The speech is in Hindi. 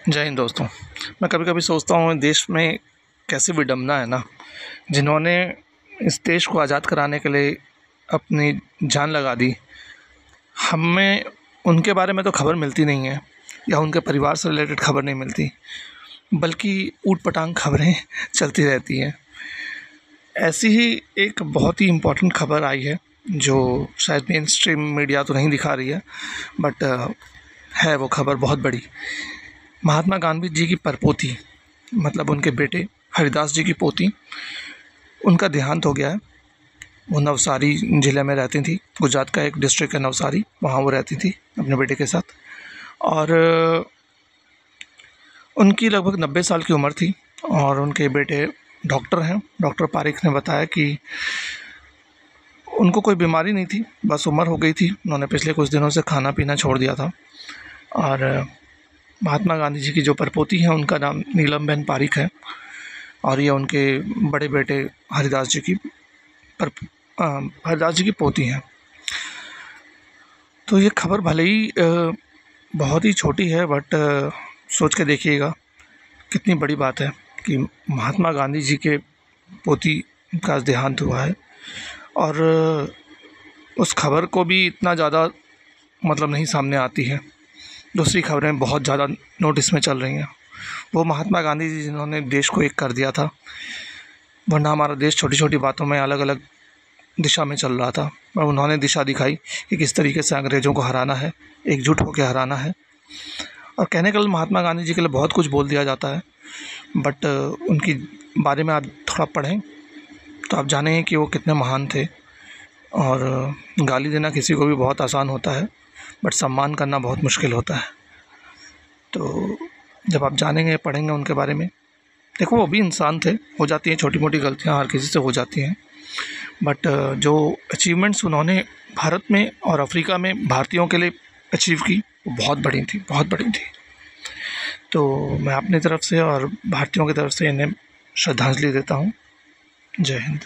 जय हिंद दोस्तों। मैं कभी कभी सोचता हूँ देश में कैसी विडंबना है ना, जिन्होंने इस देश को आज़ाद कराने के लिए अपनी जान लगा दी। हमें उनके बारे में तो खबर मिलती नहीं है या उनके परिवार से रिलेटेड खबर नहीं मिलती, बल्कि ऊट-पटांग खबरें चलती रहती हैं। ऐसी ही एक बहुत ही इम्पोर्टेंट खबर आई है जो शायद मेन स्ट्रीम मीडिया तो नहीं दिखा रही है, बट है वो खबर बहुत बड़ी। महात्मा गांधी जी की परपोती, मतलब उनके बेटे हरिदास जी की पोती, उनका देहांत हो गया है। वो नवसारी ज़िले में रहती थी, गुजरात का एक डिस्ट्रिक्ट है नवसारी, वहाँ वो रहती थी अपने बेटे के साथ। और उनकी लगभग 90 साल की उम्र थी और उनके बेटे डॉक्टर हैं। डॉक्टर पारिक ने बताया कि उनको कोई बीमारी नहीं थी, बस उम्र हो गई थी। उन्होंने पिछले कुछ दिनों से खाना-पीना छोड़ दिया था। और महात्मा गांधी जी की जो परपोती हैं उनका नाम नीलमबेन पारिक है और ये उनके बड़े बेटे हरिदास जी की पर हरिदास जी की पोती हैं। तो ये खबर भले ही बहुत ही छोटी है, बट सोच के देखिएगा कितनी बड़ी बात है कि महात्मा गांधी जी के पोती का देहांत हुआ है। और उस खबर को भी इतना ज़्यादा मतलब नहीं सामने आती है। दूसरी खबरें बहुत ज़्यादा नोटिस में चल रही हैं। वो महात्मा गांधी जी जिन्होंने देश को एक कर दिया था, वरना हमारा देश छोटी-छोटी बातों में अलग-अलग दिशा में चल रहा था। और उन्होंने दिशा दिखाई कि किस तरीके से अंग्रेज़ों को हराना है, एकजुट होकर हराना है। और कहने के लिए महात्मा गांधी जी के लिए बहुत कुछ बोल दिया जाता है, बट उनकी बारे में आप थोड़ा पढ़ें तो आप जानेंगे कि वो कितने महान थे। और गाली देना किसी को भी बहुत आसान होता है, बट सम्मान करना बहुत मुश्किल होता है। तो जब आप जानेंगे, पढ़ेंगे उनके बारे में, देखो वो भी इंसान थे, हो जाती हैं छोटी-मोटी गलतियाँ, हर किसी से हो जाती हैं। बट जो अचीवमेंट्स उन्होंने भारत में और अफ्रीका में भारतीयों के लिए अचीव की, वो बहुत बड़ी थी, बहुत बड़ी थी। तो मैं अपनी तरफ से और भारतीयों की तरफ से इन्हें श्रद्धांजलि देता हूँ। जय हिंद।